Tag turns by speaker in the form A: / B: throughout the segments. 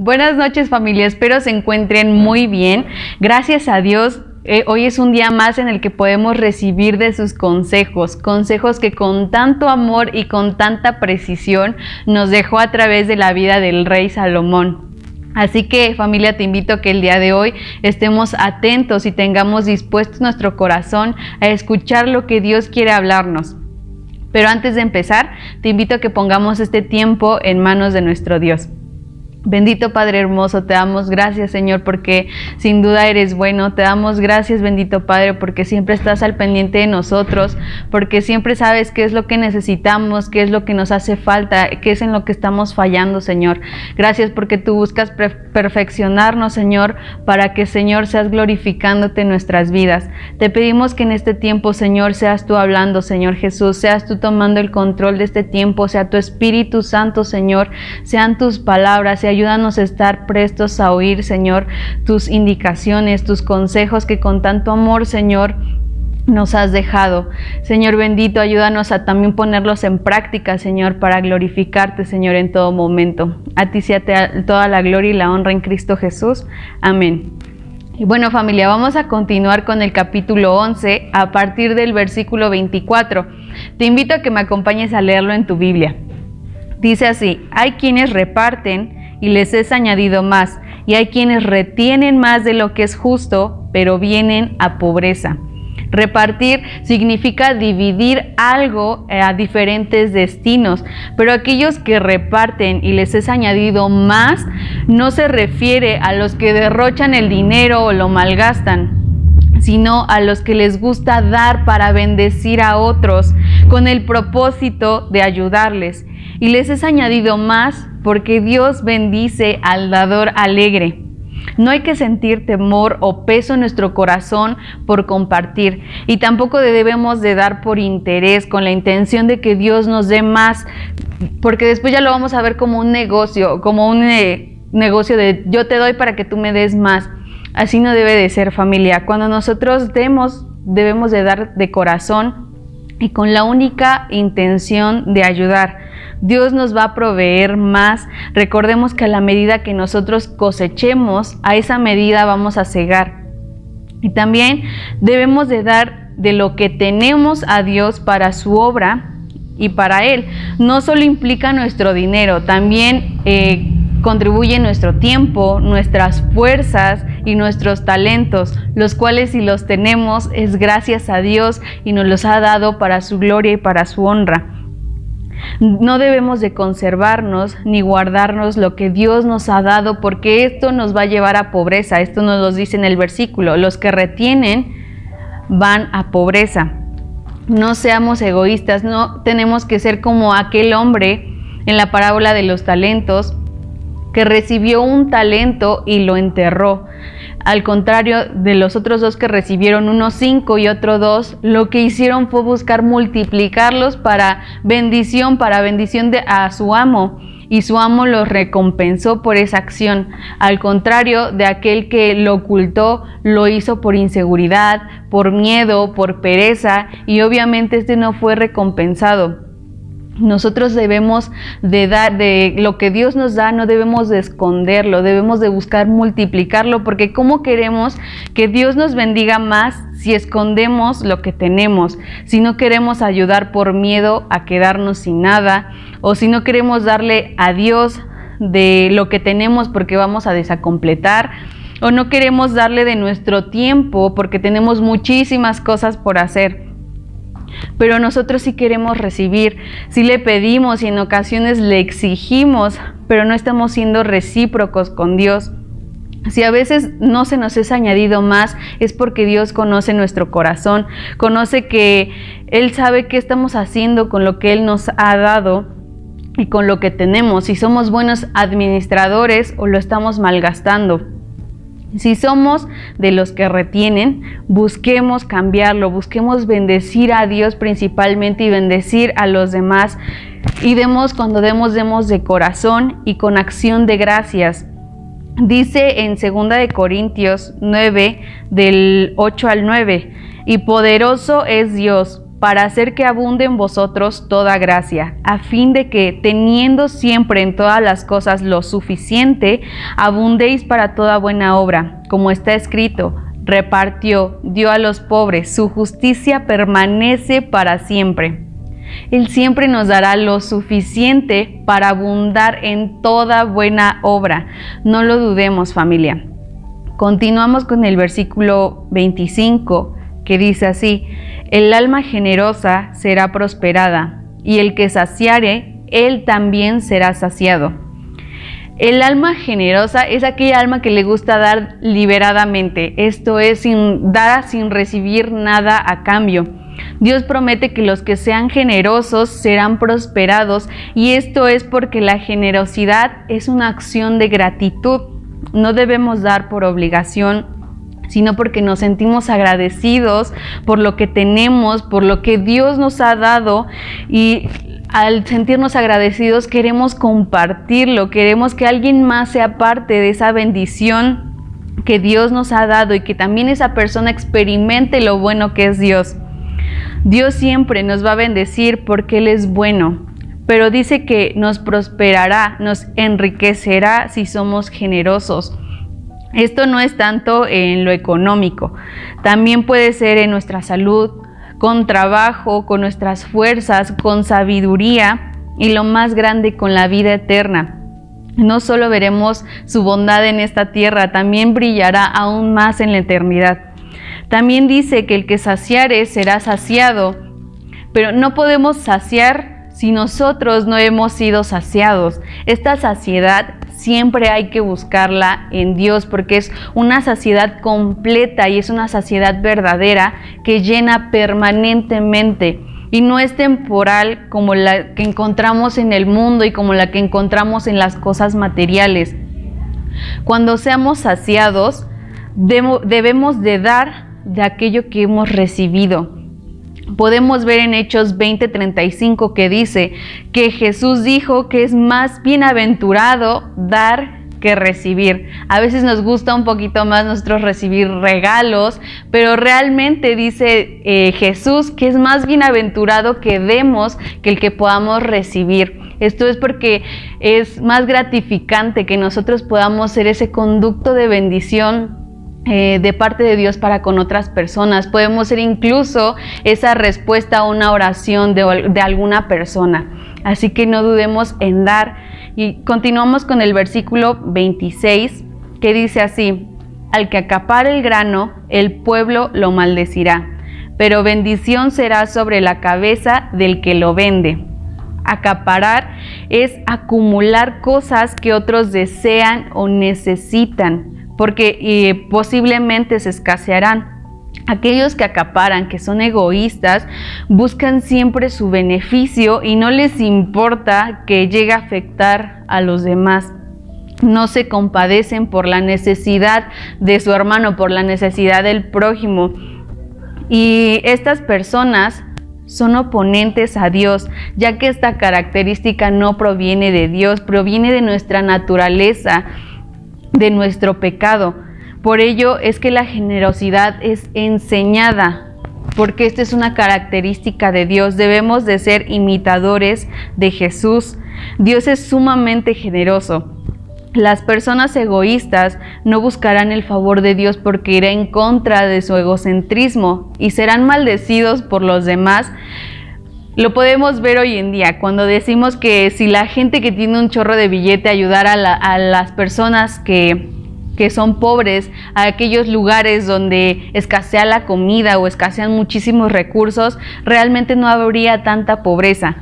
A: Buenas noches, familia, espero se encuentren muy bien. Gracias a Dios, hoy es un día más en el que podemos recibir de sus consejos que con tanto amor y con tanta precisión nos dejó a través de la vida del rey Salomón. Así que, familia, te invito a que el día de hoy estemos atentos y tengamos dispuesto nuestro corazón a escuchar lo que Dios quiere hablarnos. Pero antes de empezar, te invito a que pongamos este tiempo en manos de nuestro Dios. Bendito Padre hermoso, te damos gracias, Señor, porque sin duda eres bueno. Te damos gracias, bendito Padre, porque siempre estás al pendiente de nosotros, porque siempre sabes qué es lo que necesitamos, qué es lo que nos hace falta, qué es en lo que estamos fallando, Señor. Gracias porque tú buscas perfeccionarnos, Señor, para que, Señor, seas glorificándote en nuestras vidas. Te pedimos que en este tiempo, Señor, seas tú hablando, Señor Jesús, seas tú tomando el control de este tiempo, sea tu Espíritu Santo, Señor, sean tus palabras, ayúdanos a estar prestos a oír, Señor, tus indicaciones, tus consejos que con tanto amor, Señor, nos has dejado. Señor bendito, ayúdanos a también ponerlos en práctica, Señor, para glorificarte, Señor, en todo momento. A ti sea toda la gloria y la honra en Cristo Jesús. Amén. Y bueno, familia, vamos a continuar con el capítulo 11 a partir del versículo 24. Te invito a que me acompañes a leerlo en tu Biblia. Dice así: hay quienes reparten y les es añadido más, y hay quienes retienen más de lo que es justo, pero vienen a pobreza. Repartir significa dividir algo a diferentes destinos, pero aquellos que reparten y les es añadido más, no se refiere a los que derrochan el dinero o lo malgastan, sino a los que les gusta dar para bendecir a otros con el propósito de ayudarles. Y les es añadido más porque Dios bendice al dador alegre. No hay que sentir temor o peso en nuestro corazón por compartir, y tampoco debemos de dar por interés con la intención de que Dios nos dé más, porque después ya lo vamos a ver como un negocio, negocio de yo te doy para que tú me des más. Así no debe de ser, familia. Cuando nosotros demos, debemos de dar de corazón y con la única intención de ayudar. Dios nos va a proveer más. Recordemos que a la medida que nosotros cosechemos, a esa medida vamos a segar. Y también debemos de dar de lo que tenemos a Dios para su obra y para Él. No solo implica nuestro dinero, también contribuye nuestro tiempo, nuestras fuerzas y nuestros talentos, los cuales, si los tenemos, es gracias a Dios y nos los ha dado para su gloria y para su honra. No debemos de conservarnos ni guardarnos lo que Dios nos ha dado, porque esto nos va a llevar a pobreza. Esto nos lo dice en el versículo: los que retienen van a pobreza. No seamos egoístas, no tenemos que ser como aquel hombre en la parábola de los talentos, que recibió un talento y lo enterró. Al contrario de los otros dos que recibieron, uno 5 y otro 2, lo que hicieron fue buscar multiplicarlos para bendición a su amo, y su amo los recompensó por esa acción. Al contrario de aquel que lo ocultó, lo hizo por inseguridad, por miedo, por pereza, y obviamente este no fue recompensado. Nosotros debemos de dar de lo que Dios nos da, no debemos de esconderlo, debemos de buscar multiplicarlo, porque ¿cómo queremos que Dios nos bendiga más si escondemos lo que tenemos? Si no queremos ayudar por miedo a quedarnos sin nada, o si no queremos darle a Dios de lo que tenemos porque vamos a desacompletar, o no queremos darle de nuestro tiempo porque tenemos muchísimas cosas por hacer. Pero nosotros sí queremos recibir, sí le pedimos y en ocasiones le exigimos, pero no estamos siendo recíprocos con Dios. Si a veces no se nos es añadido más, es porque Dios conoce nuestro corazón, conoce que Él sabe qué estamos haciendo con lo que Él nos ha dado y con lo que tenemos, si somos buenos administradores o lo estamos malgastando. Si somos de los que retienen, busquemos cambiarlo, busquemos bendecir a Dios principalmente y bendecir a los demás. Y cuando demos de corazón y con acción de gracias. Dice en 2 de Corintios 9, del 8 al 9, y poderoso es Dios para hacer que abunde en vosotros toda gracia, a fin de que, teniendo siempre en todas las cosas lo suficiente, abundéis para toda buena obra, como está escrito: repartió, dio a los pobres, su justicia permanece para siempre. Él siempre nos dará lo suficiente para abundar en toda buena obra. No lo dudemos, familia. Continuamos con el versículo 25, que dice así: el alma generosa será prosperada, y el que saciare, él también será saciado. El alma generosa es aquella alma que le gusta dar liberadamente, esto es, sin dar, sin recibir nada a cambio. Dios promete que los que sean generosos serán prosperados, y esto es porque la generosidad es una acción de gratitud. No debemos dar por obligación, sino porque nos sentimos agradecidos por lo que tenemos, por lo que Dios nos ha dado, y al sentirnos agradecidos queremos compartirlo, queremos que alguien más sea parte de esa bendición que Dios nos ha dado y que también esa persona experimente lo bueno que es Dios. Dios siempre nos va a bendecir porque Él es bueno, pero dice que nos prosperará, nos enriquecerá si somos generosos. Esto no es tanto en lo económico, también puede ser en nuestra salud, con trabajo, con nuestras fuerzas, con sabiduría y lo más grande, con la vida eterna. No solo veremos su bondad en esta tierra, también brillará aún más en la eternidad. También dice que el que saciare será saciado, pero no podemos saciar si nosotros no hemos sido saciados. Esta saciedad siempre hay que buscarla en Dios, porque es una saciedad completa y es una saciedad verdadera que llena permanentemente y no es temporal como la que encontramos en el mundo y como la que encontramos en las cosas materiales. Cuando seamos saciados, debemos de dar de aquello que hemos recibido. Podemos ver en Hechos 20:35 que dice que Jesús dijo que es más bienaventurado dar que recibir. A veces nos gusta un poquito más nosotros recibir regalos, pero realmente dice Jesús que es más bienaventurado que demos que el que podamos recibir. Esto es porque es más gratificante que nosotros podamos ser ese conducto de bendición de parte de Dios para con otras personas. Podemos ser incluso esa respuesta a una oración de alguna persona. Así que no dudemos en dar. Y continuamos con el versículo 26, que dice así: al que acapare el grano, el pueblo lo maldecirá, pero bendición será sobre la cabeza del que lo vende. Acaparar es acumular cosas que otros desean o necesitan, porque posiblemente se escasearán. Aquellos que acaparan, que son egoístas, buscan siempre su beneficio y no les importa que llegue a afectar a los demás. No se compadecen por la necesidad de su hermano, por la necesidad del prójimo. Y estas personas son oponentes a Dios, ya que esta característica no proviene de Dios, proviene de nuestra naturaleza, de nuestro pecado. Por ello es que la generosidad es enseñada, porque esta es una característica de Dios. Debemos de ser imitadores de Jesús. Dios es sumamente generoso. Las personas egoístas no buscarán el favor de Dios porque irá en contra de su egocentrismo y serán maldecidos por los demás. Lo podemos ver hoy en día cuando decimos que si la gente que tiene un chorro de billete ayudara a las personas que son pobres, a aquellos lugares donde escasea la comida o escasean muchísimos recursos, realmente no habría tanta pobreza.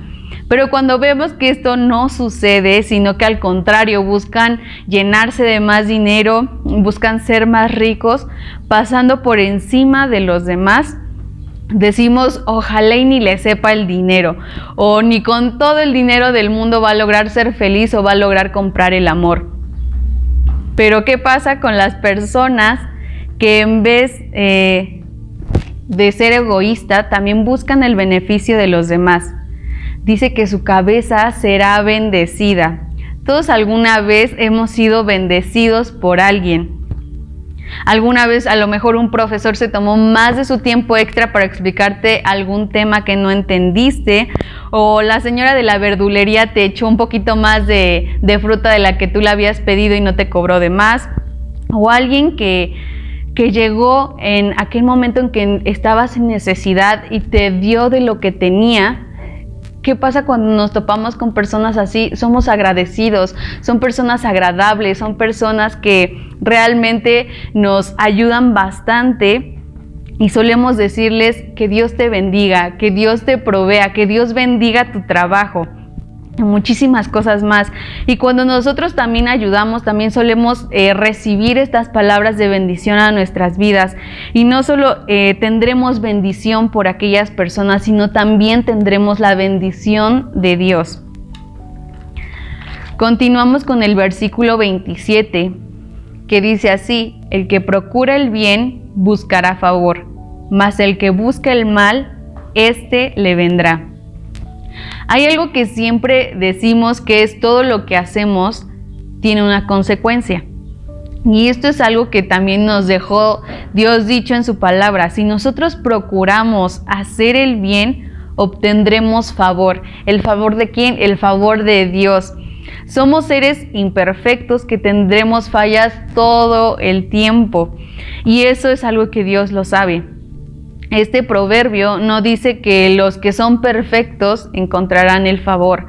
A: Pero cuando vemos que esto no sucede, sino que al contrario buscan llenarse de más dinero, buscan ser más ricos, pasando por encima de los demás, decimos ojalá y ni le sepa el dinero, o ni con todo el dinero del mundo va a lograr ser feliz o va a lograr comprar el amor. Pero ¿qué pasa con las personas que en vez de ser egoísta también buscan el beneficio de los demás? Dice que su cabeza será bendecida. Todos alguna vez hemos sido bendecidos por alguien. Alguna vez a lo mejor un profesor se tomó más de su tiempo extra para explicarte algún tema que no entendiste, o la señora de la verdulería te echó un poquito más de fruta de la que tú le habías pedido y no te cobró de más, o alguien que llegó en aquel momento en que estabas en necesidad y te dio de lo que tenía. ¿Qué pasa cuando nos topamos con personas así? Somos agradecidos, son personas agradables, son personas que realmente nos ayudan bastante y solemos decirles que Dios te bendiga, que Dios te provea, que Dios bendiga tu trabajo. Muchísimas cosas más. Y cuando nosotros también ayudamos, también solemos recibir estas palabras de bendición a nuestras vidas, y no solo tendremos bendición por aquellas personas, sino también tendremos la bendición de Dios. Continuamos con el versículo 27, que dice así: el que procura el bien buscará favor, mas el que busca el mal, éste le vendrá. Hay algo que siempre decimos, que es todo lo que hacemos tiene una consecuencia. Y esto es algo que también nos dejó Dios dicho en su palabra. Si nosotros procuramos hacer el bien, obtendremos favor. ¿El favor de quién? El favor de Dios. Somos seres imperfectos que tendremos fallas todo el tiempo. Y eso es algo que Dios lo sabe. Este proverbio no dice que los que son perfectos encontrarán el favor.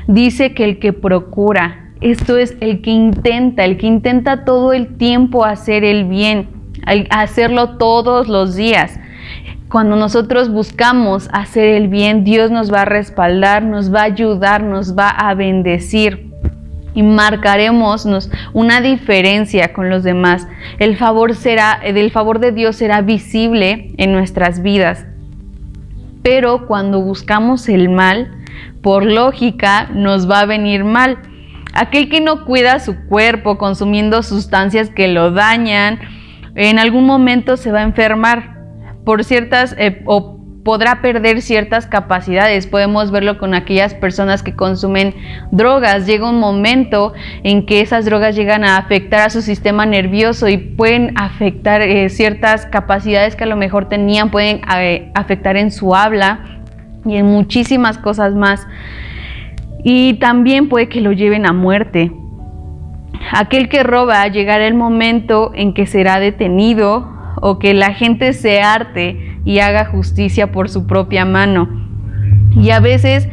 A: Dice que el que procura, esto es el que intenta todo el tiempo hacer el bien, hacerlo todos los días. Cuando nosotros buscamos hacer el bien, Dios nos va a respaldar, nos va a ayudar, nos va a bendecir. Y marcaremos una diferencia con los demás. El favor de Dios será visible en nuestras vidas. Pero cuando buscamos el mal, por lógica nos va a venir mal. Aquel que no cuida su cuerpo consumiendo sustancias que lo dañan, en algún momento se va a enfermar por ciertas o podrá perder ciertas capacidades. Podemos verlo con aquellas personas que consumen drogas. Llega un momento en que esas drogas llegan a afectar a su sistema nervioso y pueden afectar ciertas capacidades que a lo mejor tenían, pueden afectar en su habla y en muchísimas cosas más. Y también puede que lo lleven a muerte. Aquel que roba, llegará el momento en que será detenido, o que la gente se harte y haga justicia por su propia mano. Y a veces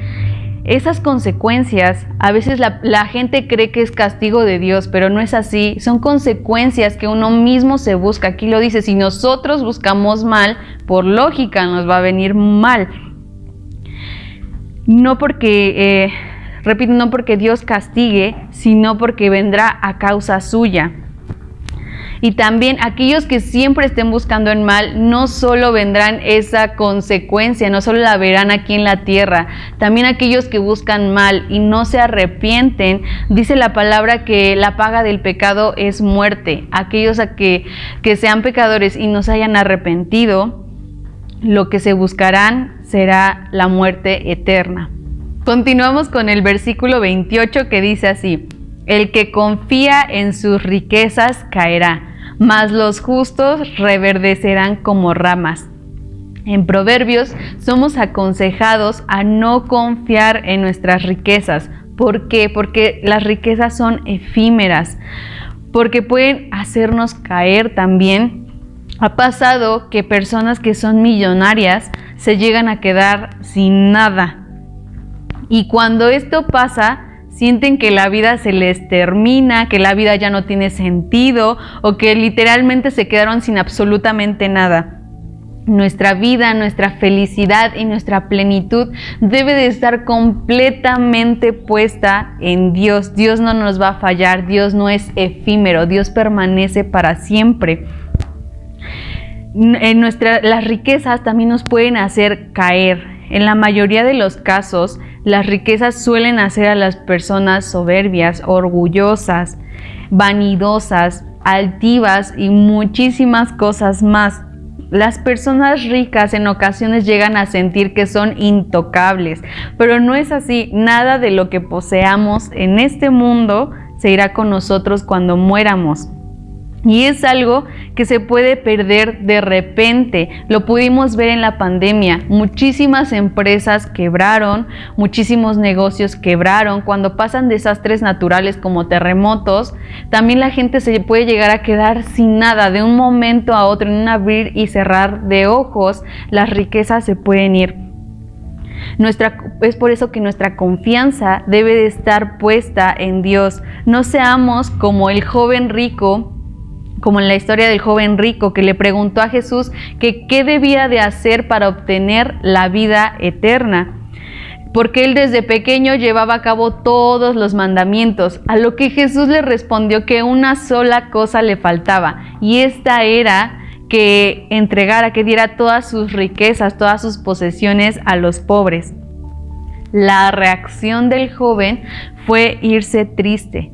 A: esas consecuencias, a veces la gente cree que es castigo de Dios, pero no es así. Son consecuencias que uno mismo se busca. Aquí lo dice: si nosotros buscamos mal, por lógica nos va a venir mal. No porque, repito, no porque Dios castigue, sino porque vendrá a causa suya. Y también aquellos que siempre estén buscando el mal, no solo vendrán esa consecuencia, no solo la verán aquí en la tierra, también aquellos que buscan mal y no se arrepienten, dice la palabra que la paga del pecado es muerte. Aquellos que sean pecadores y no se hayan arrepentido, lo que se buscarán será la muerte eterna. Continuamos con el versículo 28, que dice así: el que confía en sus riquezas caerá, mas los justos reverdecerán como ramas. En Proverbios somos aconsejados a no confiar en nuestras riquezas. ¿Por qué? Porque las riquezas son efímeras, porque pueden hacernos caer también. Ha pasado que personas que son millonarias se llegan a quedar sin nada. Y cuando esto pasa, sienten que la vida se les termina, que la vida ya no tiene sentido, o que literalmente se quedaron sin absolutamente nada. Nuestra vida, nuestra felicidad y nuestra plenitud debe de estar completamente puesta en Dios. Dios no nos va a fallar, Dios no es efímero, Dios permanece para siempre. Las riquezas también nos pueden hacer caer. En la mayoría de los casos, las riquezas suelen hacer a las personas soberbias, orgullosas, vanidosas, altivas y muchísimas cosas más. Las personas ricas en ocasiones llegan a sentir que son intocables, pero no es así. Nada de lo que poseamos en este mundo se irá con nosotros cuando muéramos. Y es algo que se puede perder de repente. Lo pudimos ver en la pandemia. Muchísimas empresas quebraron, muchísimos negocios quebraron. Cuando pasan desastres naturales como terremotos, también la gente se puede llegar a quedar sin nada. De un momento a otro, en un abrir y cerrar de ojos, las riquezas se pueden ir. Es por eso que nuestra confianza debe de estar puesta en Dios. No seamos como el joven rico, como en la historia del joven rico que le preguntó a Jesús que qué debía de hacer para obtener la vida eterna, porque él desde pequeño llevaba a cabo todos los mandamientos, a lo que Jesús le respondió que una sola cosa le faltaba, y esta era que entregara, que diera todas sus riquezas, todas sus posesiones a los pobres. La reacción del joven fue irse triste.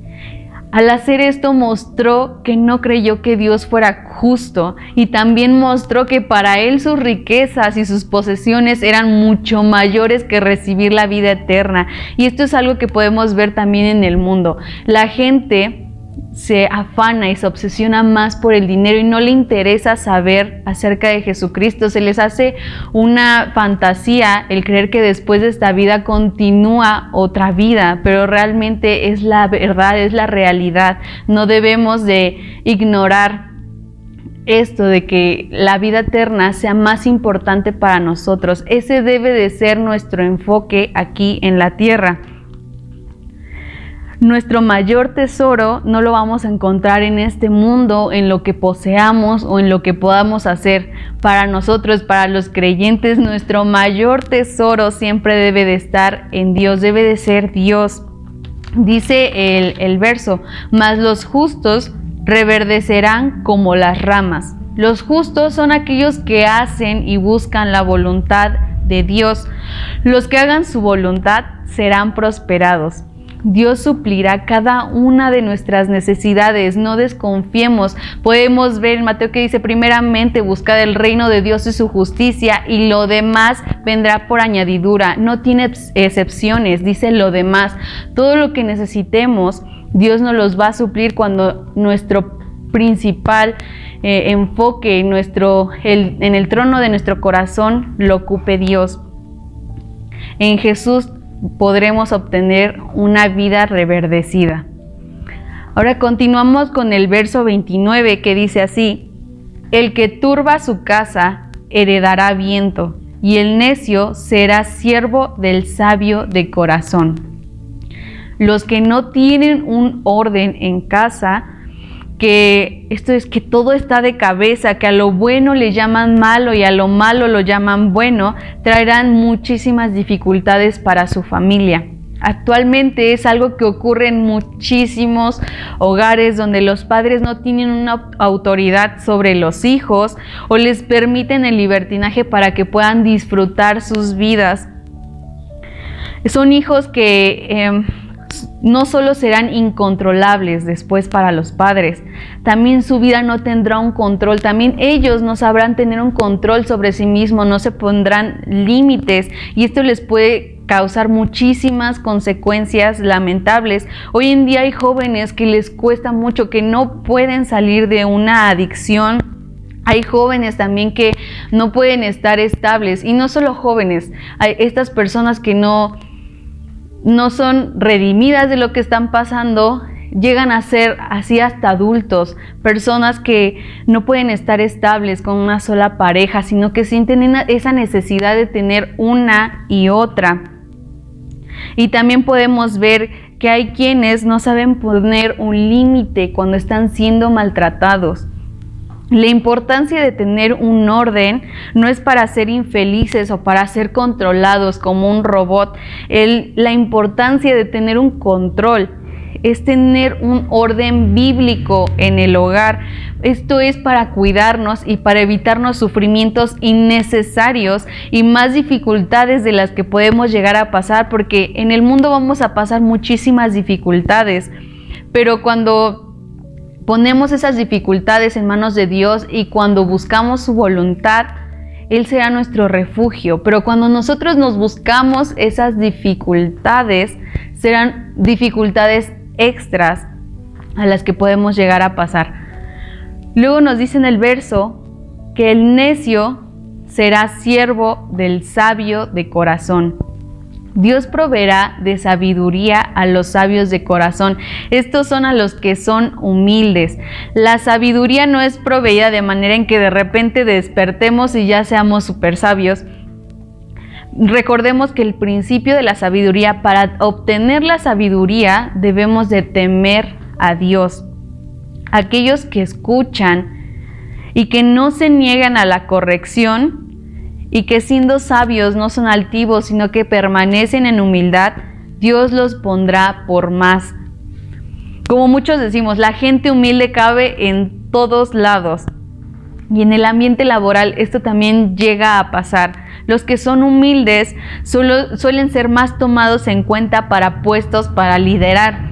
A: Al hacer esto mostró que no creyó que Dios fuera justo, y también mostró que para él sus riquezas y sus posesiones eran mucho mayores que recibir la vida eterna. Y esto es algo que podemos ver también en el mundo. La gente se afana y se obsesiona más por el dinero y no le interesa saber acerca de Jesucristo. Se les hace una fantasía el creer que después de esta vida continúa otra vida, pero realmente es la verdad, es la realidad. No debemos de ignorar esto de que la vida eterna sea más importante para nosotros. Ese debe de ser nuestro enfoque aquí en la tierra. Nuestro mayor tesoro no lo vamos a encontrar en este mundo, en lo que poseamos o en lo que podamos hacer. Para nosotros, para los creyentes, nuestro mayor tesoro siempre debe de estar en Dios, debe de ser Dios. Dice el verso, mas los justos reverdecerán como las ramas. Los justos son aquellos que hacen y buscan la voluntad de Dios. Los que hagan su voluntad serán prosperados. Dios suplirá cada una de nuestras necesidades, no desconfiemos. Podemos ver en Mateo que dice, primeramente buscad el reino de Dios y su justicia, y lo demás vendrá por añadidura. No tiene excepciones, dice lo demás. Todo lo que necesitemos, Dios nos los va a suplir cuando nuestro principal enfoque, en el trono de nuestro corazón, lo ocupe Dios. En Jesús podremos obtener una vida reverdecida. Ahora continuamos con el verso 29 que dice así, el que turba su casa heredará viento, y el necio será siervo del sabio de corazón. Los que no tienen un orden en casa, que esto es que todo está de cabeza, que a lo bueno le llaman malo y a lo malo lo llaman bueno, traerán muchísimas dificultades para su familia. Actualmente es algo que ocurre en muchísimos hogares donde los padres no tienen una autoridad sobre los hijos o les permiten el libertinaje para que puedan disfrutar sus vidas. Son hijos que no solo serán incontrolables después para los padres, también su vida no tendrá un control, también ellos no sabrán tener un control sobre sí mismos, no se pondrán límites, y esto les puede causar muchísimas consecuencias lamentables. Hoy en día hay jóvenes que les cuesta mucho, que no pueden salir de una adicción. Hay jóvenes también que no pueden estar estables, y no solo jóvenes, hay estas personas que no son redimidas de lo que están pasando, llegan a ser así hasta adultos, personas que no pueden estar estables con una sola pareja, sino que sienten esa necesidad de tener una y otra. Y también podemos ver que hay quienes no saben poner un límite cuando están siendo maltratados. La importancia de tener un orden no es para ser infelices o para ser controlados como un robot. La importancia de tener un control es tener un orden bíblico en el hogar. Esto es para cuidarnos y para evitarnos sufrimientos innecesarios y más dificultades de las que podemos llegar a pasar, porque en el mundo vamos a pasar muchísimas dificultades, pero cuando ponemos esas dificultades en manos de Dios y cuando buscamos su voluntad, Él será nuestro refugio. Pero cuando nosotros nos buscamos esas dificultades, serán dificultades extras a las que podemos llegar a pasar. Luego nos dice en el verso que el necio será siervo del sabio de corazón. Dios proveerá de sabiduría a los sabios de corazón. Estos son a los que son humildes. La sabiduría no es proveída de manera en que de repente despertemos y ya seamos súper sabios. Recordemos que el principio de la sabiduría, para obtener la sabiduría, debemos de temer a Dios. Aquellos que escuchan y que no se niegan a la corrección, y que siendo sabios no son altivos, sino que permanecen en humildad, Dios los pondrá por más. Como muchos decimos, la gente humilde cabe en todos lados. Y en el ambiente laboral esto también llega a pasar. Los que son humildes suelen ser más tomados en cuenta para puestos para liderar,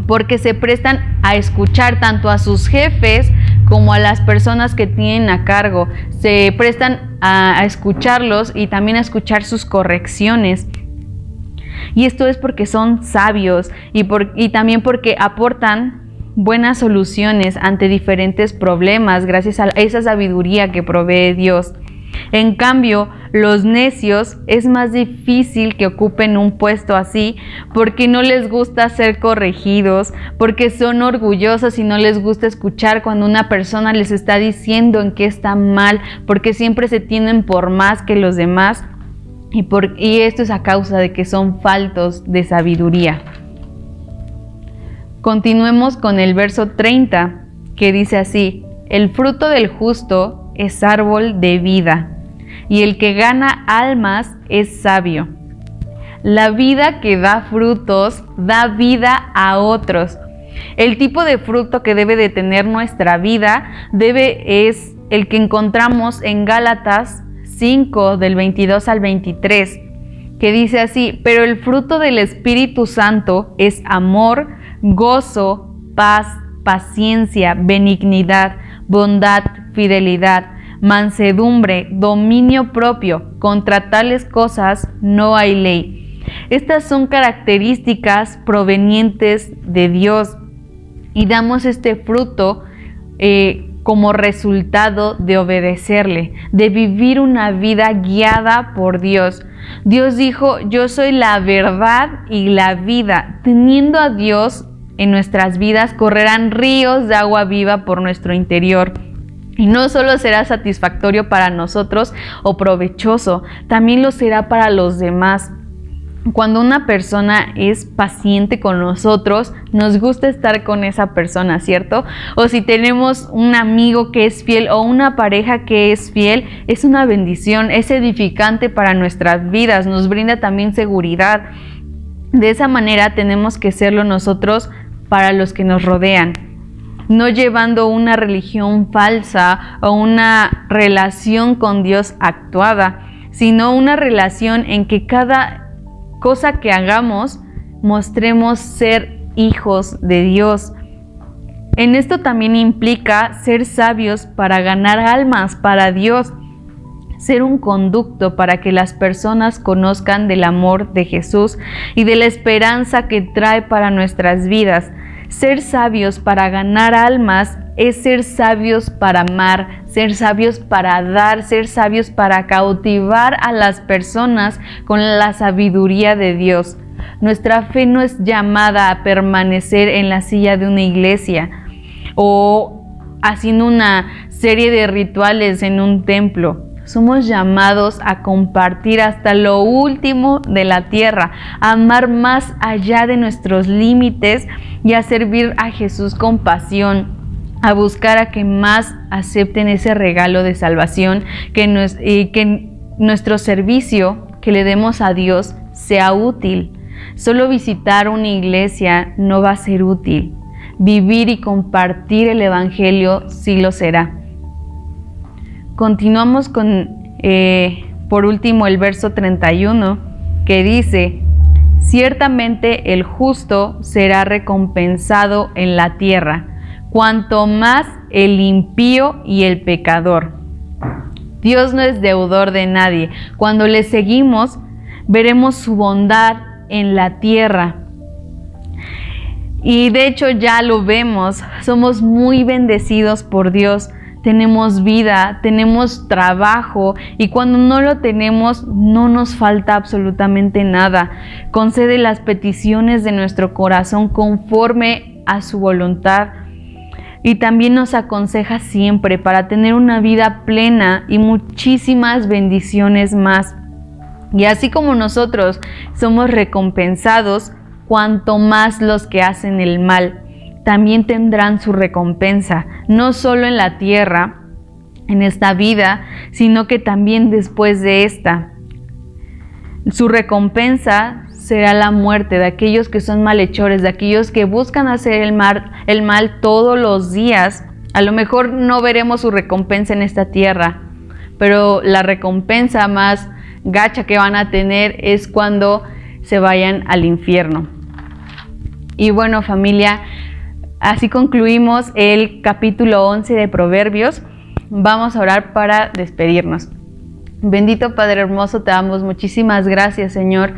A: porque se prestan a escuchar tanto a sus jefes como a las personas que tienen a cargo. Se prestan a escucharlos y también a escuchar sus correcciones. Y esto es porque son sabios y también porque aportan buenas soluciones ante diferentes problemas gracias a esa sabiduría que provee Dios. En cambio, los necios es más difícil que ocupen un puesto así porque no les gusta ser corregidos, porque son orgullosos y no les gusta escuchar cuando una persona les está diciendo en qué está mal, porque siempre se tienen por más que los demás y esto es a causa de que son faltos de sabiduría. Continuemos con el verso 30 que dice así: el fruto del justo es árbol de vida, y el que gana almas es sabio. La vida que da frutos da vida a otros. El tipo de fruto que debe de tener nuestra vida es el que encontramos en Gálatas 5 del 22 al 23, que dice así: pero el fruto del Espíritu Santo es amor, gozo, paz, paciencia, benignidad, bondad, fidelidad, mansedumbre, dominio propio. Contra tales cosas no hay ley. Estas son características provenientes de Dios y damos este fruto como resultado de obedecerle, de vivir una vida guiada por Dios. Dios dijo: yo soy la verdad y la vida. Teniendo a Dios en nuestras vidas, correrán ríos de agua viva por nuestro interior. Y no solo será satisfactorio para nosotros o provechoso, también lo será para los demás. Cuando una persona es paciente con nosotros, nos gusta estar con esa persona, ¿cierto? O si tenemos un amigo que es fiel o una pareja que es fiel, es una bendición, es edificante para nuestras vidas, nos brinda también seguridad. De esa manera tenemos que serlo nosotros para los que nos rodean, no llevando una religión falsa o una relación con Dios actuada, sino una relación en que cada cosa que hagamos mostremos ser hijos de Dios. En esto también implica ser sabios para ganar almas para Dios, ser un conducto para que las personas conozcan del amor de Jesús y de la esperanza que trae para nuestras vidas. Ser sabios para ganar almas es ser sabios para amar, ser sabios para dar, ser sabios para cautivar a las personas con la sabiduría de Dios. Nuestra fe no es llamada a permanecer en la silla de una iglesia o haciendo una serie de rituales en un templo. Somos llamados a compartir hasta lo último de la tierra, a amar más allá de nuestros límites y a servir a Jesús con pasión, a buscar a que más acepten ese regalo de salvación, que nuestro servicio que le demos a Dios sea útil. Solo visitar una iglesia no va a ser útil. Vivir y compartir el Evangelio sí lo será. Continuamos con, por último, el verso 31, que dice: ciertamente el justo será recompensado en la tierra, cuanto más el impío y el pecador. Dios no es deudor de nadie. Cuando le seguimos, veremos su bondad en la tierra. Y de hecho ya lo vemos, somos muy bendecidos por Dios. Tenemos vida, tenemos trabajo y cuando no lo tenemos no nos falta absolutamente nada. Concede las peticiones de nuestro corazón conforme a su voluntad y también nos aconseja siempre para tener una vida plena y muchísimas bendiciones más. Y así como nosotros somos recompensados, cuanto más los que hacen el mal también tendrán su recompensa, no solo en la tierra, en esta vida, sino que también después de esta. Su recompensa será la muerte de aquellos que son malhechores, de aquellos que buscan hacer el mal todos los días. A lo mejor no veremos su recompensa en esta tierra, pero la recompensa más gacha que van a tener es cuando se vayan al infierno. Y bueno, familia, así concluimos el capítulo 11 de Proverbios. Vamos a orar para despedirnos. Bendito Padre hermoso, te damos muchísimas gracias, Señor,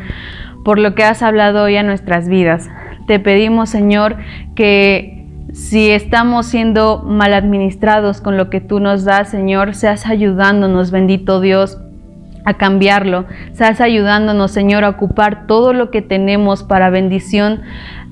A: por lo que has hablado hoy a nuestras vidas. Te pedimos, Señor, que si estamos siendo mal administrados con lo que tú nos das, Señor, seas ayudándonos, bendito Dios, a cambiarlo. Seas ayudándonos, Señor, a ocupar todo lo que tenemos para bendición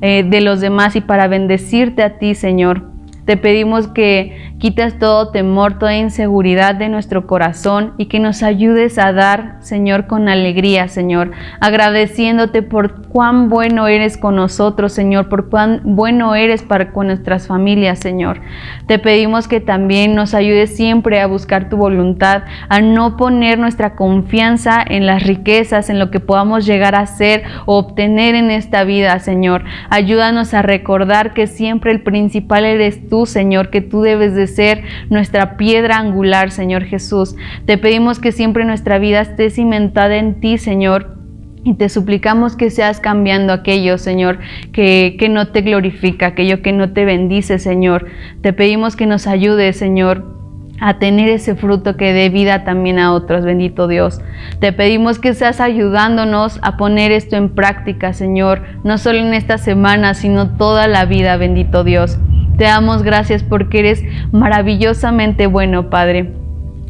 A: de los demás y para bendecirte a ti, Señor. Te pedimos que quites todo temor, toda inseguridad de nuestro corazón y que nos ayudes a dar, Señor, con alegría, Señor, agradeciéndote por cuán bueno eres con nosotros, Señor, por cuán bueno eres con nuestras familias, Señor. Te pedimos que también nos ayudes siempre a buscar tu voluntad, a no poner nuestra confianza en las riquezas, en lo que podamos llegar a ser o obtener en esta vida, Señor. Ayúdanos a recordar que siempre el principal eres tú, Señor, que tú debes de ser nuestra piedra angular, Señor Jesús. Te pedimos que siempre nuestra vida esté cimentada en ti, Señor, y te suplicamos que seas cambiando aquello, Señor, que no te glorifica, aquello que no te bendice, Señor. Te pedimos que nos ayudes, Señor, a tener ese fruto que dé vida también a otros, bendito Dios. Te pedimos que seas ayudándonos a poner esto en práctica, Señor, no solo en esta semana, sino toda la vida, bendito Dios. Te damos gracias porque eres maravillosamente bueno, Padre.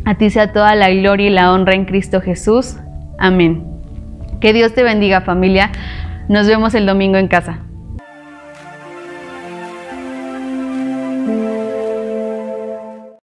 A: A ti sea toda la gloria y la honra en Cristo Jesús. Amén. Que Dios te bendiga, familia. Nos vemos el domingo en casa.